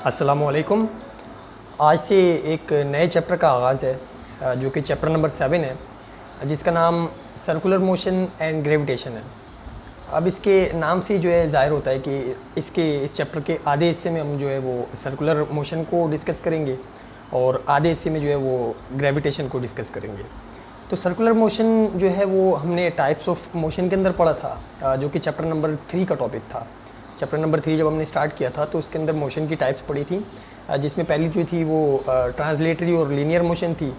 अस्सलामुअलैकुम। आज से एक नए चैप्टर का आगाज़ है जो कि चैप्टर नंबर 7 है, जिसका नाम सर्कुलर मोशन एंड ग्रेविटेशन है। अब इसके नाम से जो है ज़ाहिर होता है कि इस चैप्टर के आधे हिस्से में हम जो है वो सर्कुलर मोशन को डिस्कस करेंगे और आधे हिस्से में जो है वो ग्रेविटेशन को डिस्कस करेंगे। तो सर्कुलर मोशन जो है वो हमने टाइप्स ऑफ मोशन के अंदर पढ़ा था, जो कि चैप्टर नंबर 3 का टॉपिक था। चैप्टर नंबर 3 जब हमने स्टार्ट किया था तो उसके अंदर मोशन की टाइप्स पढ़ी थी, जिसमें पहली जो थी वो ट्रांसलेटरी और लीनियर मोशन थी,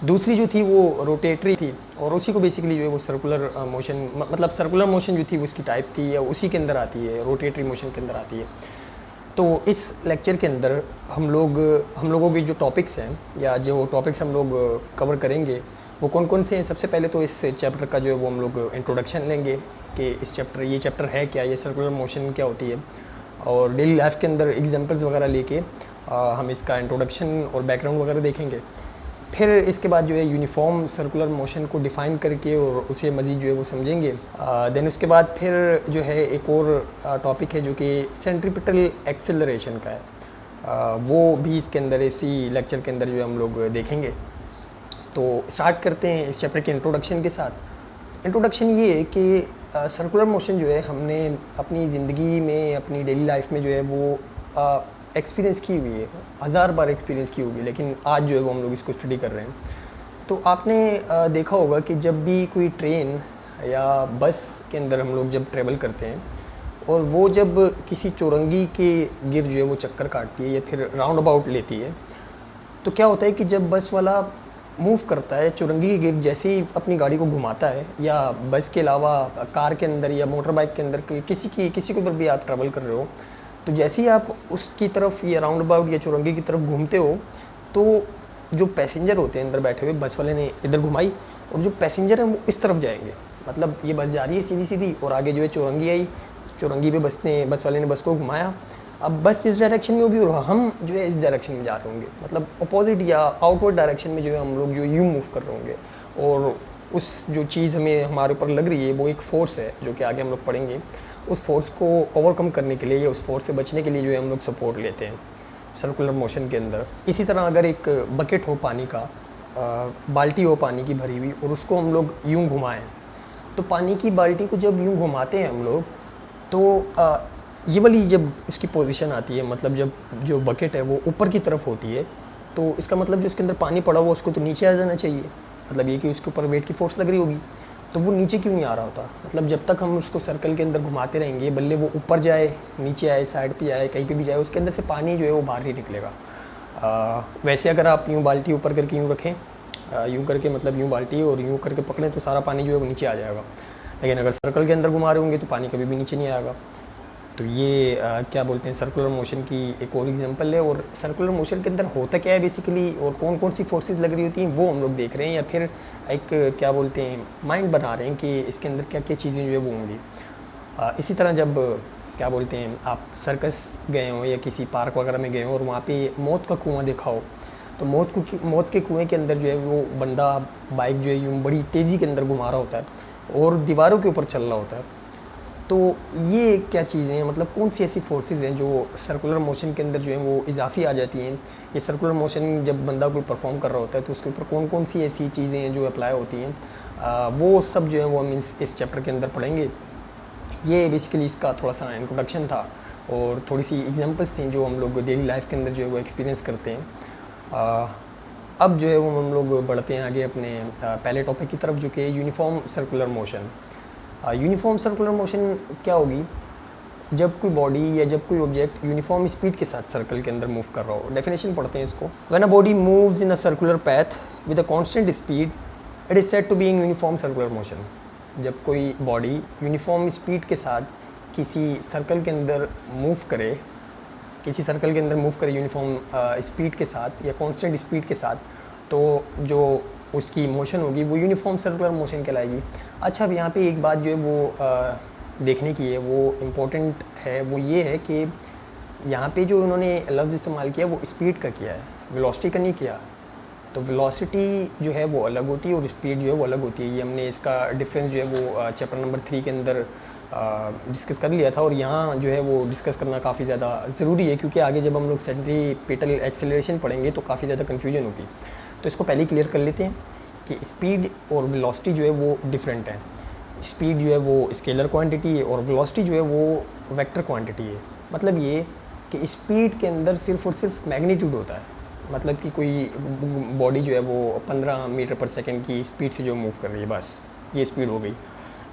दूसरी जो थी वो रोटेटरी थी, और उसी को बेसिकली जो है वो सर्कुलर मोशन मतलब सर्कुलर मोशन जो थी वो उसकी टाइप थी या उसी के अंदर आती है, रोटेटरी मोशन के अंदर आती है। तो इस लेक्चर के अंदर हम लोगों के जो टॉपिक्स हैं या जो टॉपिक्स हम लोग कवर करेंगे वो कौन कौन से हैं। सबसे पहले तो इस चैप्टर का जो है वो हम लोग इंट्रोडक्शन लेंगे कि ये चैप्टर है क्या, ये सर्कुलर मोशन क्या होती है, और डेली लाइफ के अंदर एग्जांपल्स वगैरह लेके हम इसका इंट्रोडक्शन और बैकग्राउंड वगैरह देखेंगे। फिर इसके बाद जो है यूनिफॉर्म सर्कुलर मोशन को डिफ़ाइन करके और उसे मज़ीद जो है वो समझेंगे। देन उसके बाद फिर जो है एक और टॉपिक है जो कि सेंट्रीपिटल एक्सेलरेशन का है, वो भी इसके अंदर इसी लेक्चर के अंदर जो है हम लोग देखेंगे। तो स्टार्ट करते हैं इस चैप्टर के इंट्रोडक्शन के साथ। इंट्रोडक्शन ये है कि सर्कुलर मोशन जो है हमने अपनी ज़िंदगी में, अपनी डेली लाइफ में जो है वो एक्सपीरियंस की हुई है, हज़ार बार एक्सपीरियंस की होगी, लेकिन आज जो है वो हम लोग इसको स्टडी कर रहे हैं। तो आपने देखा होगा कि जब भी कोई ट्रेन या बस के अंदर हम लोग जब ट्रैवल करते हैं और वो जब किसी चौरंगी के गिर जो है वो चक्कर काटती है या फिर राउंड अबाउट लेती है, तो क्या होता है कि जब बस वाला मूव करता है, चौरंगी के गिर जैसे ही अपनी गाड़ी को घुमाता है, या बस के अलावा कार के अंदर या मोटर बाइक के अंदर किसी के ऊपर भी आप ट्रैवल कर रहे हो, तो जैसे ही आप उसकी तरफ या राउंड अबाउट या चौरंगी की तरफ घूमते हो, तो जो पैसेंजर होते हैं अंदर बैठे हुए, बस वाले ने इधर घुमाई और जो पैसेंजर हैं वो इस तरफ जाएंगे। मतलब ये बस जा रही है सीधी सीधी और आगे जो है चौरंगी आई, चौरंगी पे बस वाले ने बस को घुमाया। अब बस जिस डायरेक्शन में होगी और हम जो है इस डायरेक्शन में जा रहे होंगे, मतलब अपोजिट या आउटवर्ड डायरेक्शन में जो है हम लोग जो यूँ मूव कर रहे होंगे, और उस जो चीज़ हमें हमारे ऊपर लग रही है वो एक फ़ोर्स है जो कि आगे हम लोग पढ़ेंगे। उस फोर्स को ओवरकम करने के लिए या उस फोर्स से बचने के लिए जो है हम लोग सपोर्ट लेते हैं सर्कुलर मोशन के अंदर। इसी तरह अगर एक बकेट हो पानी का, बाल्टी हो पानी की भरी हुई, और उसको हम लोग यूँ घुमाएं, तो पानी की बाल्टी को जब यूँ घुमाते हैं हम लोग, तो ये वाली जब उसकी पोजीशन आती है, मतलब जब जो बकेट है वो ऊपर की तरफ होती है, तो इसका मतलब जो उसके अंदर पानी पड़ा हुआ उसको तो नीचे आ जाना चाहिए। मतलब ये कि उसके ऊपर वेट की फोर्स लग रही होगी, तो वो नीचे क्यों नहीं आ रहा होता। मतलब जब तक हम उसको सर्कल के अंदर घुमाते रहेंगे, बल्ले वो ऊपर जाए, नीचे आए, साइड पे जाए, कहीं पे भी जाए, उसके अंदर से पानी जो है वो बाहर ही निकलेगा। वैसे अगर आप यूँ बाल्टी ऊपर करके यूँ रखें, यूँ करके मतलब यूँ बाल्टी और यूँ करके पकड़ें, तो सारा पानी जो है वो नीचे आ जाएगा। लेकिन अगर सर्कल के अंदर घुमा रहे होंगे तो पानी कभी भी नीचे नहीं आएगा। तो ये क्या बोलते हैं, सर्कुलर मोशन की एक और एग्जांपल है। और सर्कुलर मोशन के अंदर होता क्या है बेसिकली, और कौन कौन सी फोर्सेस लग रही होती हैं, वो हम लोग देख रहे हैं, या फिर एक क्या बोलते हैं माइंड बना रहे हैं कि इसके अंदर क्या क्या चीज़ें जो है वो होंगी। इसी तरह जब क्या बोलते हैं आप सर्कस गए हो या किसी पार्क वगैरह में गए हो और वहाँ पे मौत का कुआं देखा हो, तो मौत के कुएँ के अंदर जो है वो बंदा बाइक जो है यूँ बड़ी तेज़ी के अंदर घुमा रहा होता है और दीवारों के ऊपर चल रहा होता है। तो ये क्या चीज़ें हैं, मतलब कौन सी ऐसी फोर्सेस हैं जो सर्कुलर मोशन के अंदर जो है वो इजाफी आ जाती हैं। ये सर्कुलर मोशन जब बंदा कोई परफॉर्म कर रहा होता है तो उसके ऊपर कौन कौन सी ऐसी चीज़ें हैं जो अप्लाई होती हैं, वो सब जो है वो हम इस चैप्टर के अंदर पढ़ेंगे। ये बेसिकली इसका थोड़ा सा इंट्रोडक्शन था और थोड़ी सी एग्जांपल्स थी जो हम लोग डेली लाइफ के अंदर जो है वो एक्सपीरियंस करते हैं। अब जो है वो हम लोग बढ़ते हैं आगे अपने पहले टॉपिक की तरफ, जो कि uniform circular motion. Uniform circular motion क्या होगी, जब कोई बॉडी या जब कोई ऑब्जेक्ट यूनिफॉर्म स्पीड के साथ सर्कल के अंदर मूव कर रहा हो। डेफिनेशन पढ़ते हैं इसको। When a body moves in a circular path with a constant speed, it is said to be in uniform circular motion. जब कोई बॉडी यूनिफॉर्म स्पीड के साथ किसी सर्कल के अंदर मूव करे, यूनिफॉर्म स्पीड के साथ या कांस्टेंट स्पीड के साथ, तो जो उसकी मोशन होगी वो यूनिफॉर्म सर्कुलर मोशन कहलाएगी। अच्छा, अब यहाँ पे एक बात जो है वो देखने की है, वो इम्पोर्टेंट है, वो ये है कि यहाँ पे जो उन्होंने लफ्ज़ इस्तेमाल किया वो स्पीड का किया है, वेलोसिटी का नहीं किया। तो वेलोसिटी जो है वो अलग होती है और स्पीड जो है वो अलग होती है। ये हमने इसका डिफरेंस जो है वो चैप्टर नंबर 3 के अंदर डिस्कस कर लिया था, और यहाँ जो है वो डिस्कस करना काफ़ी ज़्यादा ज़रूरी है, क्योंकि आगे जब हम लोग सेंट्रीपिटल एक्सेलरेशन पढ़ेंगे तो काफ़ी ज़्यादा कन्फ्यूजन होगी। तो इसको पहले ही क्लियर कर लेते हैं कि स्पीड और वेलोसिटी जो है वो डिफरेंट है। स्पीड जो है वो स्केलर क्वांटिटी है और वेलोसिटी जो है वो वेक्टर क्वांटिटी है। मतलब ये कि स्पीड के अंदर सिर्फ और सिर्फ मैग्नीट्यूड होता है, मतलब कि कोई बॉडी जो है वो 15 मीटर पर सेकंड की स्पीड से जो मूव कर रही है, बस ये स्पीड हो गई।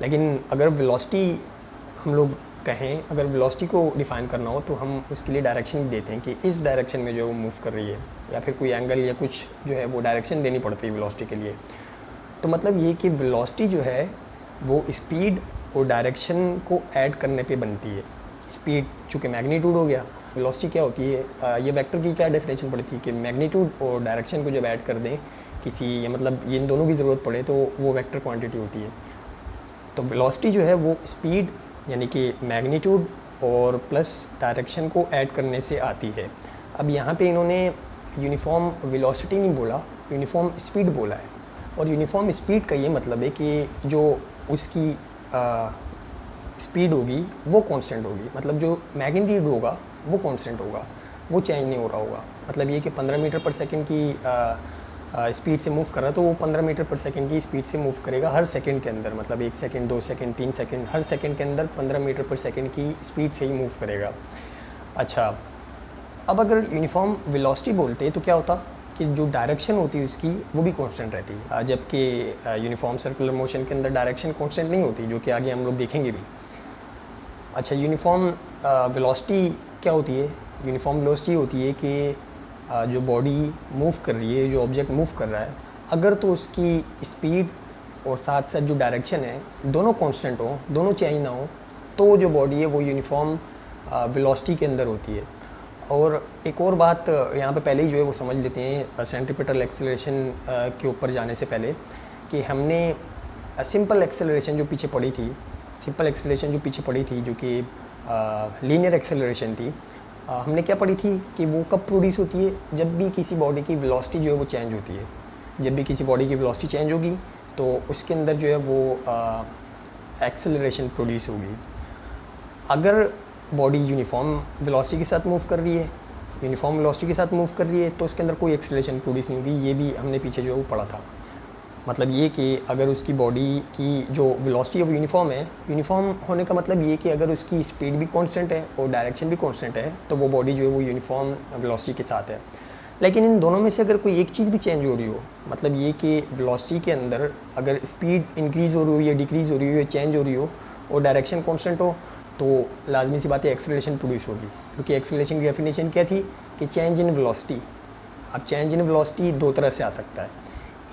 लेकिन अगर वेलोसिटी हम लोग कहें, अगर वेलोसिटी को डिफ़ाइन करना हो तो हम उसके लिए डायरेक्शन देते हैं कि इस डायरेक्शन में जो है वो मूव कर रही है, या फिर कोई एंगल या कुछ जो है वो डायरेक्शन देनी पड़ती है वेलोसिटी के लिए। तो मतलब ये कि वेलोसिटी जो है वो स्पीड और डायरेक्शन को ऐड करने पे बनती है। स्पीड चूँकि मैग्नीट्यूड हो गया, वेलोसिटी क्या होती है, ये वेक्टर की क्या डेफिनेशन पड़ती है कि मैग्नीट्यूड और डायरेक्शन को जब ऐड कर दें किसी, या मतलब ये इन दोनों की ज़रूरत पड़े तो वो वेक्टर क्वांटिटी होती है। तो वेलोसिटी जो है वो स्पीड यानी कि मैग्नीट्यूड और प्लस डायरेक्शन को ऐड करने से आती है। अब यहाँ पे इन्होंने यूनिफॉर्म वेलोसिटी नहीं बोला, यूनिफॉर्म स्पीड बोला है। और यूनिफॉर्म स्पीड का ये मतलब है कि जो उसकी स्पीड होगी वो कांस्टेंट होगी, मतलब जो मैग्नीट्यूड होगा वो कांस्टेंट होगा, वो चेंज नहीं हो रहा होगा। मतलब ये कि 15 मीटर पर सेकंड की स्पीड से मूव कर रहा है तो वो 15 मीटर पर सेकंड की स्पीड से मूव करेगा हर सेकंड के अंदर, मतलब 1 सेकंड, 2 सेकंड, 3 सेकंड, हर सेकंड के अंदर 15 मीटर पर सेकंड की स्पीड से ही मूव करेगा। अच्छा, अब अगर यूनिफॉर्म वेलोसिटी बोलते तो क्या होता कि जो डायरेक्शन होती है उसकी वो भी कांस्टेंट रहती है, जबकि यूनिफॉर्म सर्कुलर मोशन के अंदर डायरेक्शन कांस्टेंट नहीं होती, जो कि आगे हम लोग देखेंगे भी। अच्छा, यूनिफॉर्म वेलोसिटी क्या होती है? यूनिफॉर्म वेलोसिटी होती है कि जो बॉडी मूव कर रही है, जो ऑब्जेक्ट मूव कर रहा है, अगर तो उसकी स्पीड और साथ साथ जो डायरेक्शन है दोनों कांस्टेंट हो, दोनों चेंज ना हो, तो जो बॉडी है वो यूनिफॉर्म वेलोसिटी के अंदर होती है। और एक और बात यहाँ पे पहले ही जो है वो समझ लेते हैं सेंट्रीपिटल एक्सेलरेशन के ऊपर जाने से पहले, कि हमने सिंपल एक्सेलरेशन जो पीछे पड़ी थी, सिंपल एक्सेलरेशन जो पीछे पड़ी थी, जो कि लीनियर एक्सेलरेशन थी, हमने क्या पढ़ी थी कि वो कब प्रोड्यूस होती है? जब भी किसी बॉडी की वेलोसिटी जो है वो चेंज होती है। जब भी किसी बॉडी की वेलोसिटी चेंज होगी तो उसके अंदर जो है वो एक्सेलरेशन प्रोड्यूस होगी। अगर बॉडी यूनिफॉर्म वेलोसिटी के साथ मूव कर रही है, यूनिफॉर्म वेलोसिटी के साथ मूव कर रही है, तो उसके अंदर कोई एक्सेलरेशन प्रोड्यूस नहीं होगी। ये भी हमने पीछे जो है वो पढ़ा था। मतलब ये कि अगर उसकी बॉडी की जो वेलोसिटी है वो यूनिफॉर्म है, यूनिफॉर्म होने का मतलब ये कि अगर उसकी स्पीड भी कांस्टेंट है और डायरेक्शन भी कांस्टेंट है, तो वो बॉडी जो है वो यूनिफॉर्म वेलोसिटी के साथ है। लेकिन इन दोनों में से अगर कोई एक चीज़ भी चेंज हो रही हो, मतलब ये कि वेलोसिटी के अंदर अगर स्पीड इंक्रीज़ हो रही हो या डिक्रीज़ हो रही हो या चेंज हो रही हो और डायरेक्शन कांस्टेंट हो, तो लाजमी सी बात है एक्सेलरेशन प्रोड्यूस होगी। क्योंकि एक्सेलरेशन की डेफिनेशन क्या थी कि चेंज इन वेलोसिटी। अब चेंज इन वेलोसिटी दो तरह से आ सकता है,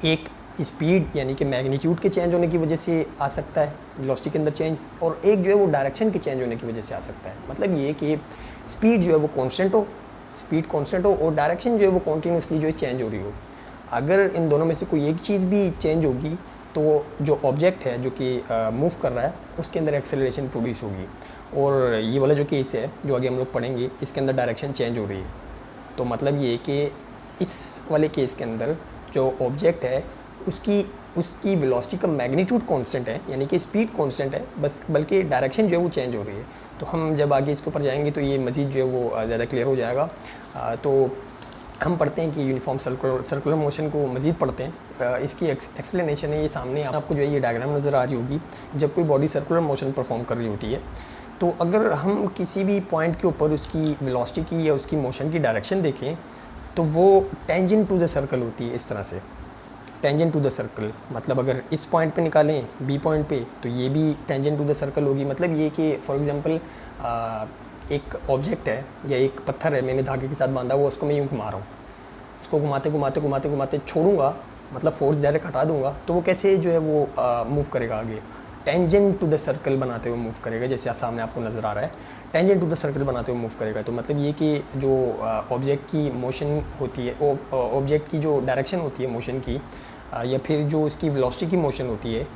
एक स्पीड यानी कि मैग्नीट्यूड के चेंज होने की वजह से आ सकता है वेलोसिटी के अंदर चेंज, और एक जो है वो डायरेक्शन के चेंज होने की वजह से आ सकता है। मतलब ये कि स्पीड जो है वो कांस्टेंट हो, स्पीड कांस्टेंट हो और डायरेक्शन जो है वो कॉन्टीन्यूसली जो है चेंज हो रही हो। अगर इन दोनों में से कोई एक चीज़ भी चेंज होगी तो जो ऑब्जेक्ट है जो कि मूव कर रहा है उसके अंदर एक्सेलरेशन प्रोड्यूस होगी। और ये वाला जो केस है जो आगे हम लोग पढ़ेंगे, इसके अंदर डायरेक्शन चेंज हो रही है। तो मतलब ये कि इस वाले केस के अंदर जो ऑब्जेक्ट है उसकी वेलोसिटी का मैग्नीट्यूड कांस्टेंट है, यानी कि स्पीड कांस्टेंट है, बस बल्कि डायरेक्शन जो है वो चेंज हो रही है। तो हम जब आगे इसके ऊपर जाएंगे तो ये मज़ीद जो है वो ज़्यादा क्लियर हो जाएगा। तो हम पढ़ते हैं कि यूनिफॉर्म सर्कुलर मोशन को मज़ीद पढ़ते हैं। इसकी एक्सप्लेनेशन है ये सामने आपको जो है ये डायग्राम नज़र आ रही होगी। जब कोई बॉडी सर्कुलर मोशन परफॉर्म कर रही होती है तो अगर हम किसी भी पॉइंट के ऊपर उसकी वेलोसिटी की या उसकी मोशन की डायरेक्शन देखें तो वो टेंजेंट टू द सर्कल होती है। इस तरह से टेंजेंट टू द सर्कल, मतलब अगर इस पॉइंट पे निकालें बी पॉइंट पे तो ये भी टेंजेंट टू द सर्कल होगी। मतलब ये कि फॉर एग्जांपल एक ऑब्जेक्ट है या एक पत्थर है, मैंने धागे के साथ बांधा हुआ, उसको मैं यूँ घुमा रहा हूँ, उसको घुमाते घुमाते घुमाते घुमाते छोड़ूंगा, मतलब फोर्स डायरेक्ट हटा दूंगा, तो वो कैसे जो है वो मूव करेगा आगे? टेंजेंट टू द सर्कल बनाते हुए मूव करेगा, जैसे आप सामने आपको नज़र आ रहा है, टेंजेंट टू द सर्कल बनाते हुए मूव करेगा। तो मतलब ये कि जो ऑब्जेक्ट की मोशन होती है, ऑब्जेक्ट की जो डायरेक्शन होती है मोशन की, या फिर जो उसकी वेलोसिटी की मोशन होती है,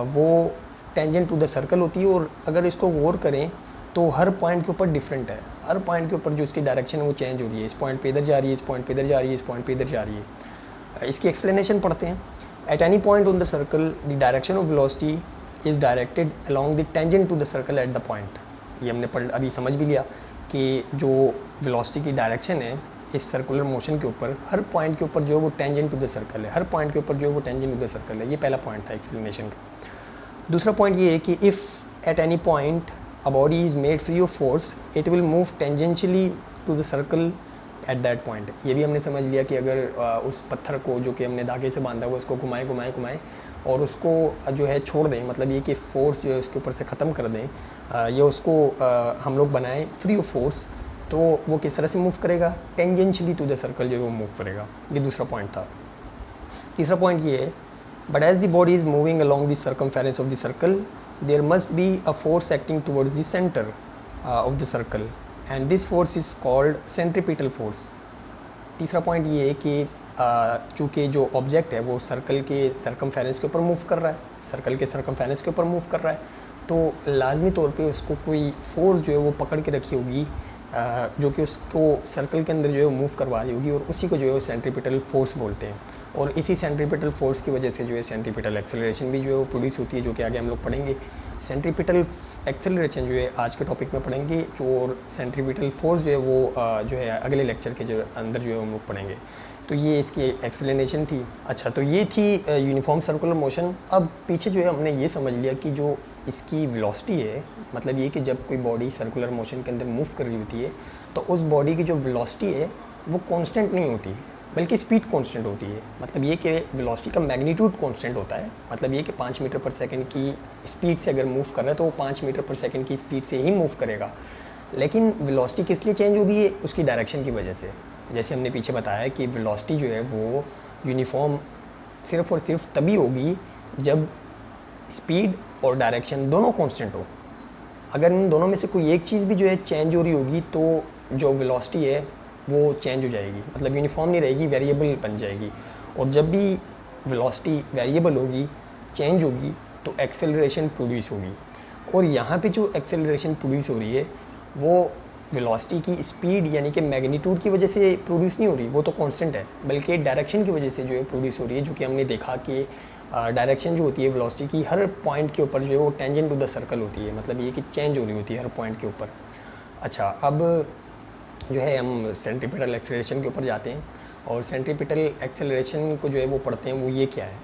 वो टेंजेंट टू द सर्कल होती है। और अगर इसको गौर करें तो हर पॉइंट के ऊपर डिफरेंट है, हर पॉइंट के ऊपर जो उसकी डायरेक्शन है वो चेंज हो रही है। इस पॉइंट पे इधर जा रही है, इस पॉइंट पे इधर जा रही है, इस पॉइंट पे इधर जा रही है। इसकी एक्सप्लेनेशन पढ़ते हैं। At any point on the circle the direction of velocity is directed along the tangent to the circle at the point. ये हमने अभी समझ भी लिया कि जो वेलोसिटी की डायरेक्शन है इस सर्कुलर मोशन के ऊपर, हर पॉइंट के ऊपर जो है वो टेंजेंट टू द सर्कल है, हर पॉइंट के ऊपर जो है वो टेंजेंट टू द सर्कल है। ये पहला पॉइंट था एक्सप्लेनेशन का। दूसरा पॉइंट ये है कि if at any point a body is made free of force it will move tangentially to the circle at that point. ये भी हमने समझ लिया कि अगर उस पत्थर को जो कि हमने धागे से बांधा हुआ उसको घुमाएं और उसको जो है छोड़ दें, मतलब ये कि फोर्स जो है उसके ऊपर से ख़त्म कर दें, या उसको हम लोग बनाएं फ्री ऑफ फोर्स, तो वो किस तरह से मूव करेगा? टेंजेंशियली टू द सर्कल जो है वो मूव करेगा। ये दूसरा पॉइंट था। तीसरा पॉइंट ये है, but as the body is moving along the circumference of the circle there must be a force acting towards the centre of the circle and this force is called centripetal force. तीसरा point ये है कि चूँकि जो object है वो circle के circumference के ऊपर मूव कर रहा है, सर्कल के सर्कमफेरेंस के ऊपर मूव कर रहा है, तो लाजमी तौर पे उसको कोई फोर्स जो है वो पकड़ के रखी होगी जो कि उसको सर्कल के अंदर जो है वो मूव करवा रही होगी, और उसी को जो है वो सेंट्रीपिटल फोर्स बोलते हैं। और इसी सेंट्रीपिटल फोर्स की वजह से जो है सेंट्रीपिटल एक्सेलरेशन भी जो है वो प्रोड्यूस होती है, जो कि आगे हम लोग पढ़ेंगे। सेंट्रीपिटल एक्सेलरेशन जो है आज के टॉपिक में पढ़ेंगे, जो और सेंट्रीपिटल फोर्स जो है वो जो है अगले लेक्चर के जो अंदर जो है हम लोग पढ़ेंगे। तो ये इसकी एक्सप्लेनेशन थी। अच्छा, तो ये थी यूनिफॉर्म सर्कुलर मोशन। अब पीछे जो है हमने ये समझ लिया कि जो इसकी वेलोसिटी है, मतलब ये कि जब कोई बॉडी सर्कुलर मोशन के अंदर मूव कर रही होती है तो उस बॉडी की जो वेलोसिटी है वो कांस्टेंट नहीं होती, बल्कि स्पीड कांस्टेंट होती है। मतलब ये कि वेलोसिटी का मैग्नीट्यूड कांस्टेंट होता है, मतलब ये कि 5 मीटर पर सेकंड की स्पीड से अगर मूव कर रहा है तो वो 5 मीटर पर सेकंड की स्पीड से ही मूव करेगा। लेकिन वेलोसिटी किस लिए चेंज होगी है? उसकी डायरेक्शन की वजह से। जैसे हमने पीछे बताया कि वेलोसिटी जो है वो यूनिफॉर्म सिर्फ़ और सिर्फ तभी होगी जब स्पीड और डायरेक्शन दोनों कांस्टेंट हो। अगर इन दोनों में से कोई एक चीज़ भी जो है चेंज हो रही होगी तो जो वेलोसिटी है वो चेंज हो जाएगी, मतलब यूनिफॉर्म नहीं रहेगी, वेरिएबल बन जाएगी। और जब भी वेलोसिटी वेरिएबल होगी, चेंज होगी, तो एक्सेलरेशन प्रोड्यूस होगी। और यहाँ पे जो एक्सेलरेशन प्रोड्यूस हो रही है वो वेलोसिटी की स्पीड यानी कि मैग्नीट्यूड की वजह से प्रोड्यूस नहीं हो रही, वो तो कांस्टेंट है, बल्कि डायरेक्शन की वजह से जो है प्रोड्यूस हो रही है, जो कि हमने देखा कि डायरेक्शन जो होती है वेलोसिटी की हर पॉइंट के ऊपर जो है वो टेंजेंट टू द सर्कल होती है, मतलब ये कि चेंज हो रही होती है हर पॉइंट के ऊपर। अच्छा, अब जो है हम सेंट्रीपिटल एक्सेलरेशन के ऊपर जाते हैं और सेंट्रीपिटल एक्सेलरेशन को जो है वो पढ़ते हैं। वो ये क्या है,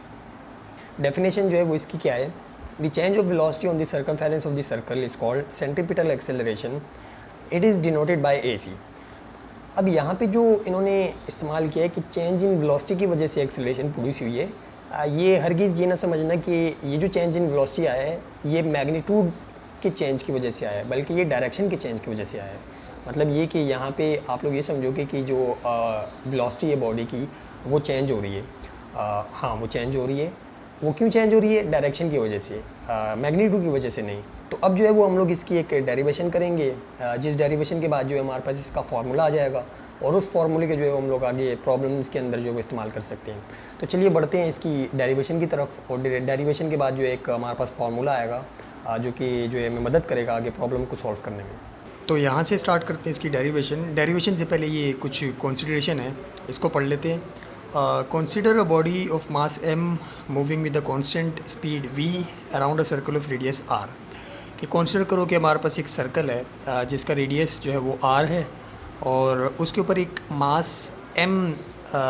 डेफिनेशन जो है वो इसकी क्या है? The change of velocity on the circumference of the circle is called centripetal acceleration, it is denoted by AC। अब यहाँ पे जो इन्होंने इस्तेमाल किया है कि चेंज इन वेलोसिटी की वजह से एक्सेलरेशन प्रोड्यूस हुई है, ये हरगिज़ ये ना समझना कि ये जो चेंज इन वेलोसिटी आया है ये मैग्नीट्यूड के चेंज की वजह से आया है, बल्कि ये डायरेक्शन के चेंज की वजह से आया है। मतलब ये कि यहाँ पे आप लोग ये समझोगे कि जो वेलोसिटी है बॉडी की वो चेंज हो रही है। हाँ, वो चेंज हो रही है। वो क्यों चेंज हो रही है? डायरेक्शन की वजह से, मैग्नीट्यूड की वजह से नहीं। तो अब जो है वो हम लोग इसकी एक डेरिवेशन करेंगे, जिस डेरिवेशन के बाद जो है हमारे पास इसका फार्मूला आ जाएगा, और उस फार्मूले के जो है हम लोग आगे प्रॉब्लम्स के अंदर जो है इस्तेमाल कर सकते हैं। तो चलिए बढ़ते हैं इसकी डेरिवेशन की तरफ, और डेरिवेशन के बाद जो है एक हमारे पास फार्मूला आएगा जो कि जो है हमें मदद करेगा आगे प्रॉब्लम को सॉल्व करने में। तो यहाँ से स्टार्ट करते हैं इसकी डेरिवेशन से पहले ये कुछ कंसिडरेशन है, इसको पढ़ लेते हैं। Consider a body of mass m moving with a constant speed v around a circle of radius r। कि कंसिडर करो कि हमारे पास एक सर्कल है जिसका रेडियस जो है वो r है, और उसके ऊपर एक मास m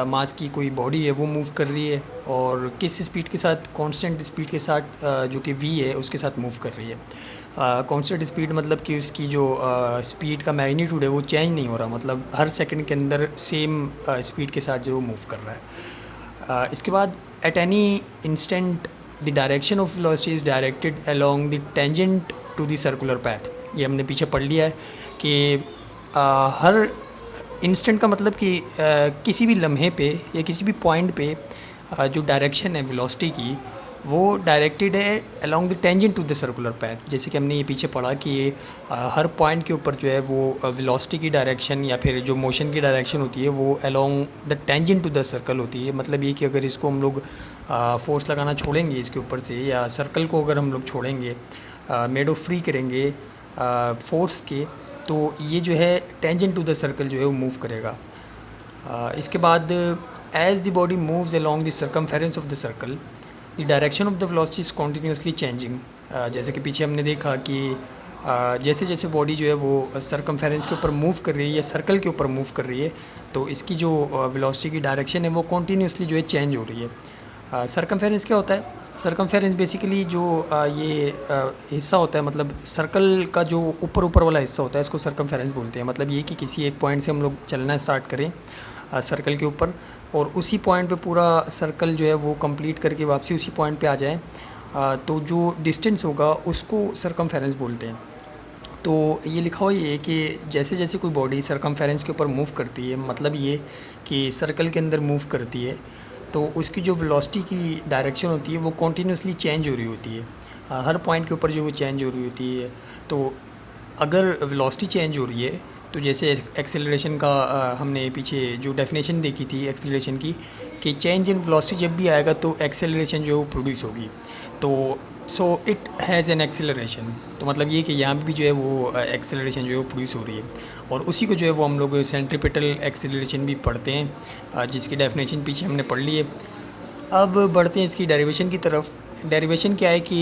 मास की कोई बॉडी है वो मूव कर रही है, और किस स्पीड के साथ? कांस्टेंट स्पीड के साथ, जो कि v है उसके साथ मूव कर रही है। कांस्टेंट स्पीड मतलब कि उसकी जो स्पीड का मैग्नीट्यूड है वो चेंज नहीं हो रहा, मतलब हर सेकंड के अंदर सेम स्पीड के साथ जो वो मूव कर रहा है। इसके बाद at any instant the direction of velocity is directed along the tangent to the circular path. ये हमने पीछे पढ़ लिया है कि हर इंस्टेंट का मतलब कि किसी भी लम्हे पे या किसी भी पॉइंट पे जो डायरेक्शन है वेलोसिटी की वो डायरेक्टेड है along the tangent to the circular path. जैसे कि हमने ये पीछे पढ़ा कि हर पॉइंट के ऊपर जो है वो वेलोसिटी की डायरेक्शन या फिर जो मोशन की डायरेक्शन होती है वो along the tangent to the circle होती है। मतलब ये कि अगर इसको हम लोग फोर्स लगाना छोड़ेंगे इसके ऊपर से, या सर्कल को अगर हम लोग छोड़ेंगे, मेड ऑफ फ्री करेंगे फोर्स के, तो ये जो है टेंजेंट टू द सर्कल जो है वो मूव करेगा। इसके बाद as the body moves along the circumference of the circle the direction of the velocity is continuously changing जैसे कि पीछे हमने देखा कि जैसे जैसे बॉडी जो है वो सरकमफेरेंस के ऊपर मूव कर रही है या सर्कल के ऊपर मूव कर रही है, तो इसकी जो वेलोसिटी की डायरेक्शन है वो कॉन्टीन्यूसली जो है चेंज हो रही है। सरकमफेरेंस क्या होता है? सरकमफेरेंस बेसिकली जो ये हिस्सा होता है, मतलब सर्कल का जो ऊपर ऊपर वाला हिस्सा होता है, इसको सरकमफेरेंस बोलते हैं। मतलब ये कि किसी एक पॉइंट से हम लोग चलना स्टार्ट करें सर्कल के ऊपर, और उसी पॉइंट पे पूरा सर्कल जो है वो कंप्लीट करके वापसी उसी पॉइंट पे आ जाए, तो जो डिस्टेंस होगा उसको सरकमफेरेंस बोलते हैं। तो ये लिखा हुआ ये है कि जैसे जैसे कोई बॉडी सरकमफेरेंस के ऊपर मूव करती है, मतलब ये कि सर्कल के अंदर मूव करती है, तो उसकी जो वेलोसिटी की डायरेक्शन होती है वो कॉन्टीन्यूसली चेंज हो रही होती है। हर पॉइंट के ऊपर जो वो चेंज हो रही होती है। तो अगर वेलोसिटी चेंज हो रही है, तो जैसे एक्सेलरेशन का हमने पीछे जो डेफिनेशन देखी थी एक्सेलरेशन की, कि चेंज इन वेलोसिटी जब भी आएगा तो एक्सेलरेशन जो है वो प्रोड्यूस होगी। तो so it has an acceleration, तो मतलब ये कि यहाँ भी जो है वो एक्सेलरेशन जो है वो प्रोड्यूस हो रही है, और उसी को जो है वो हम लोग सेंट्रीपिटल एक्सेलरेशन भी पढ़ते हैं, जिसकी डेफिनेशन पीछे हमने पढ़ ली है। अब बढ़ते हैं इसकी डेरिवेशन की तरफ। डेरिवेशन क्या है कि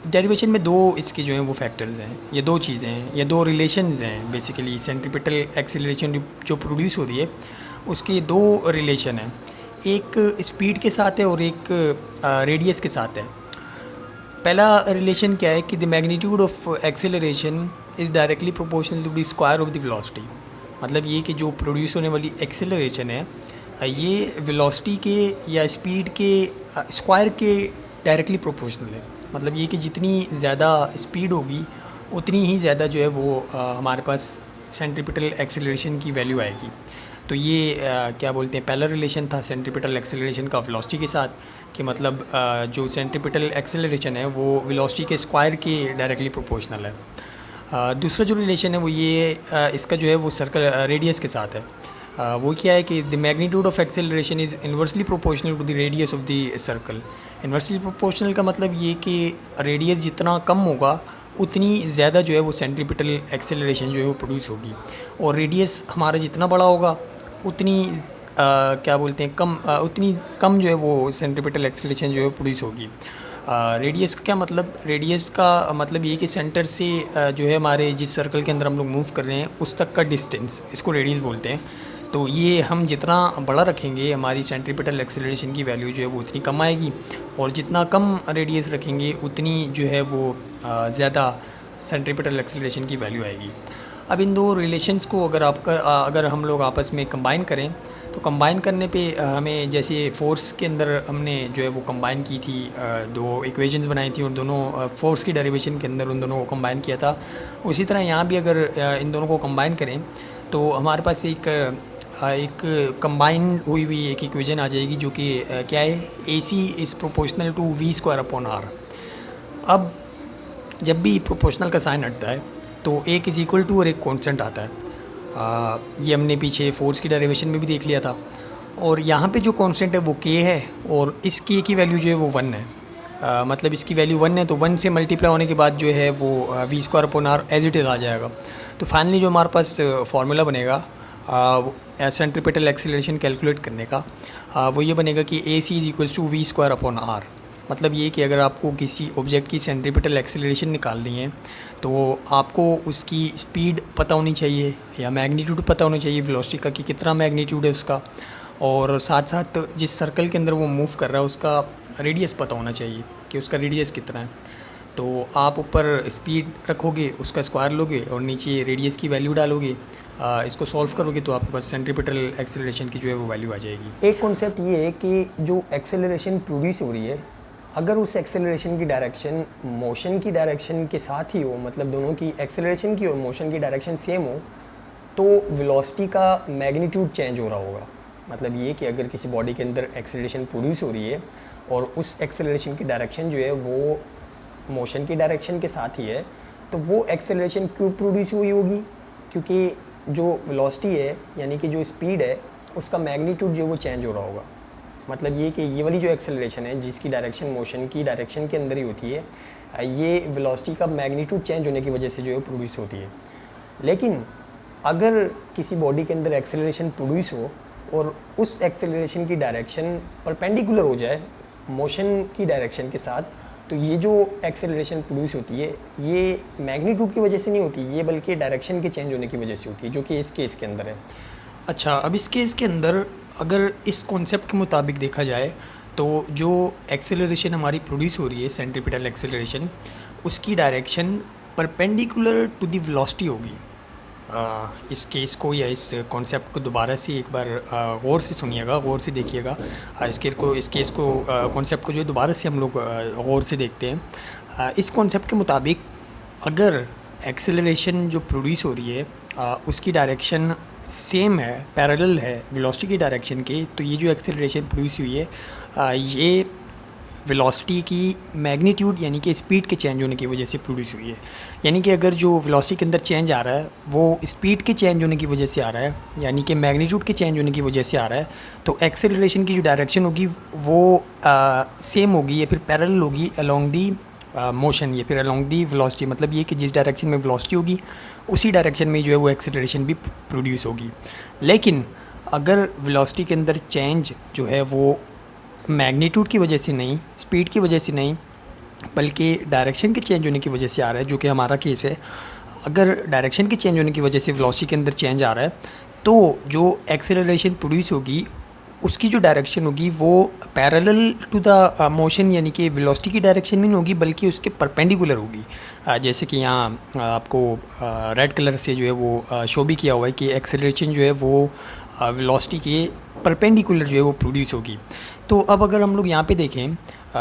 डेरिवेशन में दो इसके जो हैं वो फैक्टर्स हैं, ये दो चीज़ें हैं, ये दो रिलेशंस हैं बेसिकली। सेंट्रीपिटल एक्सेलरेशन जो प्रोड्यूस हो रही है उसके दो रिलेशन हैं, एक स्पीड के साथ है और एक रेडियस के साथ है। पहला रिलेशन क्या है कि the magnitude of acceleration is directly proportional to the square of the velocity. मतलब ये कि जो प्रोड्यूस होने वाली एक्सेलरेशन है ये वेलोसिटी के या स्पीड के स्क्वायर के डायरेक्टली प्रोपोर्शनल है। मतलब ये कि जितनी ज़्यादा स्पीड होगी उतनी ही ज़्यादा जो है वो हमारे पास सेंट्रीपिटल एक्सेलरेशन की वैल्यू आएगी। तो ये क्या बोलते हैं, पहला रिलेशन था सेंट्रीपिटल एक्सेलरेशन का वेलोसिटी के साथ, कि मतलब जो सेंट्रीपिटल एक्सेलरेशन है वो वेलोसिटी के स्क्वायर के डायरेक्टली प्रोपोर्शनल है। दूसरा जो रिलेशन है वो ये इसका जो है वो सर्कल रेडियस के साथ है। वो क्या है कि the magnitude of acceleration is inversely proportional to the radius of the circle. Inversely proportional का मतलब ये कि रेडियस जितना कम होगा उतनी ज़्यादा जो है वो सेंट्रीपिटल एक्सेलरेशन जो है वो प्रोड्यूस होगी, और रेडियस हमारा जितना बड़ा होगा उतनी क्या बोलते हैं उतनी कम जो है वो सेंट्रीपिटल एक्सेलरेशन जो है प्रोड्यूस होगी। रेडियस का क्या मतलब? रेडियस का मतलब ये कि सेंटर से जो है हमारे जिस सर्कल के अंदर हम लोग मूव कर रहे हैं उस तक का डिस्टेंस, इसको रेडियस बोलते हैं। तो ये हम जितना बड़ा रखेंगे हमारी सेंट्रीपिटल एक्सेलरेशन की वैल्यू जो है वो उतनी कम आएगी, और जितना कम रेडियस रखेंगे उतनी जो है वो ज़्यादा सेंट्रीपिटल एक्सेलरेशन की वैल्यू आएगी। अब इन दो रिलेशंस को अगर हम लोग आपस में कंबाइन करें, तो कंबाइन करने पे हमें, जैसे फोर्स के अंदर हमने जो है वो कंबाइन की थी, दो इक्वेशंस बनाई थी और दोनों फोर्स की डेरिवेशन के अंदर उन दोनों को कंबाइन किया था, उसी तरह यहाँ भी अगर इन दोनों को कंबाइन करें तो हमारे पास एक कंबाइन हुई एक इक्वेशन आ जाएगी, जो कि क्या है, AC is proportional to V²/R। अब जब भी प्रोपोर्शनल का साइन हटता है तो एक इज़ इक्वल टू और एक कांस्टेंट आता है। ये हमने पीछे फोर्स की डेरिवेशन में भी देख लिया था, और यहाँ पे जो कांस्टेंट है वो K है, और इस K की वैल्यू जो है वो 1 है। मतलब इसकी वैल्यू 1 है, तो 1 से मल्टीप्लाई होने के बाद जो है वो V²/R एज इट इज़ आ जाएगा। तो फाइनली जो हमारे पास फार्मूला बनेगा सेंट्रीपिटल एक्सेलरेशन कैलकुलेट करने का, वो ये बनेगा कि AC is equals to V²/R। मतलब ये कि अगर आपको किसी ऑब्जेक्ट की सेंट्रीपिटल एक्सेलरेशन निकालनी है तो आपको उसकी स्पीड पता होनी चाहिए या मैग्नीट्यूड पता होना चाहिए वेलोसिटी का, कि कितना मैग्नीट्यूड है उसका, और साथ साथ जिस सर्कल के अंदर वो मूव कर रहा है उसका रेडियस पता होना चाहिए कि उसका रेडियस कितना है। तो आप ऊपर स्पीड रखोगे, उसका स्क्वायर लोगे और नीचे रेडियस की वैल्यू डालोगे, इसको सॉल्व करोगे तो आपके पास सेंट्रीपिटल एक्सेलरेशन की जो है वो वैल्यू आ जाएगी। एक कॉन्सेप्ट ये है कि जो एक्सेलरेशन प्रोड्यूस हो रही है, अगर उस एक्सेलरेशन की डायरेक्शन मोशन की डायरेक्शन के साथ ही हो, मतलब दोनों की एक्सेलरेशन की और मोशन की डायरेक्शन सेम हो, तो वेलोसिटी का मैग्नीट्यूड चेंज हो रहा होगा। मतलब ये कि अगर किसी बॉडी के अंदर एक्सेलरेशन प्रोड्यूस हो रही है और उस एक्सेलरेशन की डायरेक्शन जो है वो मोशन की डायरेक्शन के साथ ही है, तो वो एक्सेलरेशन क्यों प्रोड्यूस हुई होगी? क्योंकि जो वेलोसिटी है यानी कि जो स्पीड है उसका मैग्नीट्यूड जो वो चेंज हो रहा होगा। मतलब ये कि ये वाली जो एक्सेलरेशन है जिसकी डायरेक्शन मोशन की डायरेक्शन के अंदर ही होती है, ये वेलोसिटी का मैग्नीट्यूड चेंज होने की वजह से जो है प्रोड्यूस होती है। लेकिन अगर किसी बॉडी के अंदर एक्सेलरेशन प्रोड्यूस हो और उस एक्सेलरेशन की डायरेक्शन परपेंडिकुलर हो जाए मोशन की डायरेक्शन के साथ, तो ये जो एक्सेलरेशन प्रोड्यूस होती है ये मैग्नीट्यूड की वजह से नहीं होती, ये बल्कि डायरेक्शन के चेंज होने की वजह से होती है, जो कि इस केस के अंदर है। अच्छा, अब इस केस के अंदर अगर इस कॉन्सेप्ट के मुताबिक देखा जाए तो जो एक्सेलरेशन हमारी प्रोड्यूस हो रही है, सेंट्रीपिटल एक्सेलरेशन, उसकी direction perpendicular to the velocity होगी। इस केस को या इस कॉन्सेप्ट को दोबारा से एक बार गौर से सुनिएगा, गौर से देखिएगा। इस केस को कॉन्सेप्ट को जो है दोबारा से हम लोग गौर से देखते हैं। इस कॉन्सेप्ट के मुताबिक अगर एक्सेलरेशन जो प्रोड्यूस हो रही है उसकी डायरेक्शन सेम है, पैरेलल है वेलोसिटी की डायरेक्शन के, तो ये जो एक्सेलरेशन प्रोड्यूस हुई है ये वेलोसिटी की मैग्नीट्यूड यानी कि स्पीड के चेंज होने की वजह से प्रोड्यूस हुई है। यानी कि अगर जो वेलोसिटी के अंदर चेंज आ रहा है वो स्पीड के चेंज होने की वजह से आ रहा है, यानी कि मैग्नीट्यूड के चेंज होने की वजह से आ रहा है, तो एक्सेलरेशन की जो डायरेक्शन होगी वो सेम होगी या फिर पैरेलल होगी अलोंग दी मोशन या फिर अलोंग दी वेलोसिटी। मतलब ये कि जिस डायरेक्शन में वेलोसिटी होगी उसी डायरेक्शन में जो है वो एक्सेलरेशन भी प्रोड्यूस होगी। लेकिन अगर वेलोसिटी के अंदर चेंज जो है वो मैग्नीट्यूड की वजह से नहीं, स्पीड की वजह से नहीं, बल्कि डायरेक्शन के चेंज होने की वजह से आ रहा है, जो कि हमारा केस है। अगर डायरेक्शन के चेंज होने की वजह से वेलोसिटी के अंदर चेंज आ रहा है तो जो एक्सेलरेशन प्रोड्यूस होगी उसकी जो डायरेक्शन होगी वो पैरेलल टू द मोशन यानी कि वेलोसिटी की डायरेक्शन में नहीं होगी बल्कि उसके परपेंडिकुलर होगी। जैसे कि यहाँ आपको रेड कलर से जो है वो शो भी किया हुआ है कि एक्सेलरेशन जो है वो वेलोसिटी के परपेंडिकुलर जो है वो प्रोड्यूस होगी। तो अब अगर हम लोग यहाँ पे देखें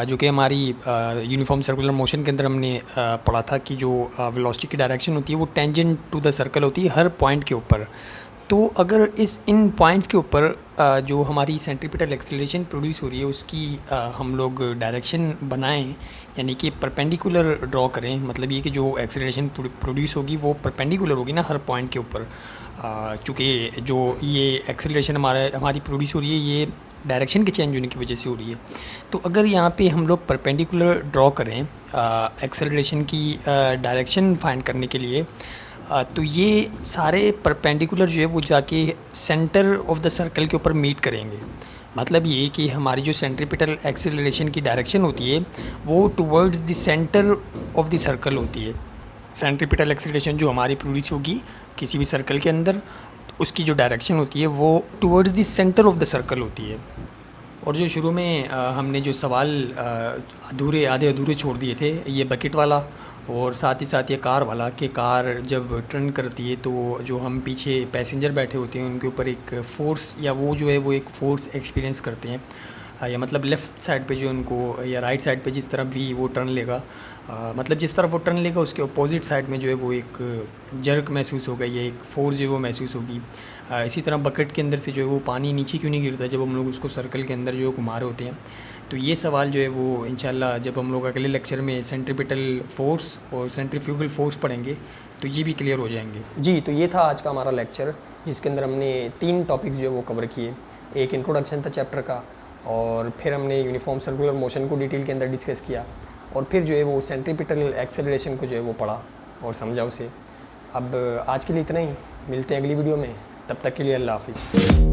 जो कि हमारी यूनिफॉर्म सर्कुलर मोशन के अंदर हमने पढ़ा था कि जो वेलोसिटी की डायरेक्शन होती है वो टेंजेंट टू द सर्कल होती है हर पॉइंट के ऊपर। तो अगर इन पॉइंट्स के ऊपर जो हमारी सेंट्रीपिटल एक्सेलरेशन प्रोड्यूस हो रही है उसकी हम लोग डायरेक्शन बनाएं यानी कि परपेंडिकुलर ड्रॉ करें, मतलब ये कि जो एक्सेलरेशन प्रोड्यूस होगी वो परपेंडिकुलर होगी ना हर पॉइंट के ऊपर। चूँकि जो ये एक्सेलरेशन हमारी प्रोड्यूस हो रही है ये डायरेक्शन के चेंज होने की वजह से हो रही है। तो अगर यहाँ पे हम लोग परपेंडिकुलर ड्रॉ करें एक्सेलरेशन की डायरेक्शन फाइंड करने के लिए, तो ये सारे परपेंडिकुलर जो है वो जाके सेंटर ऑफ द सर्कल के ऊपर मीट करेंगे। मतलब ये कि हमारी जो सेंट्रीपिटल एक्सेलरेशन की डायरेक्शन होती है वो towards the centre of the circle होती है। सेंट्रीपिटल एक्सेलरेशन जो हमारी प्रोड्यूस होगी किसी भी सर्कल के अंदर, उसकी जो डायरेक्शन होती है वो towards the centre of the circle होती है। और जो शुरू में हमने जो सवाल आधे अधूरे छोड़ दिए थे, ये बकेट वाला और साथ ही साथ ये कार वाला, कि कार जब टर्न करती है तो जो हम पीछे पैसेंजर बैठे होते हैं उनके ऊपर एक फ़ोर्स या वो जो है वो एक फ़ोर्स एक्सपीरियंस करते हैं, या मतलब लेफ़्ट साइड पे जो उनको या राइट साइड पे जिस तरफ भी वो टर्न लेगा, मतलब जिस तरफ वो टर्न लेगा उसके अपोजिट साइड में जो है वो एक जर्क महसूस होगा या एक फोर्स जो है वो महसूस होगी। इसी तरह बकेट के अंदर से जो है वो पानी नीचे क्यों नहीं गिरता जब हम लोग उसको सर्कल के अंदर जो है घुमा रहे होते हैं। तो ये सवाल जो है वो इंशाल्लाह जब हम लोग अगले लेक्चर में सेंट्रीपिटल फोर्स और सेंट्रीफ्यूगल फोर्स पढ़ेंगे तो ये भी क्लियर हो जाएंगे। जी, तो ये था आज का हमारा लेक्चर जिसके अंदर हमने 3 टॉपिक्स जो है वो कवर किए। एक इंट्रोडक्शन था चैप्टर का, और फिर हमने यूनिफॉर्म सर्कुलर मोशन को डिटेल के अंदर डिस्कस किया, और फिर जो है वो सेंट्रीपिटल एक्सेलरेशन को जो है वो पढ़ा और समझा उसे। अब आज के लिए इतना ही, मिलते हैं अगली वीडियो में, तब तक के लिए अल्लाह हाफिज़।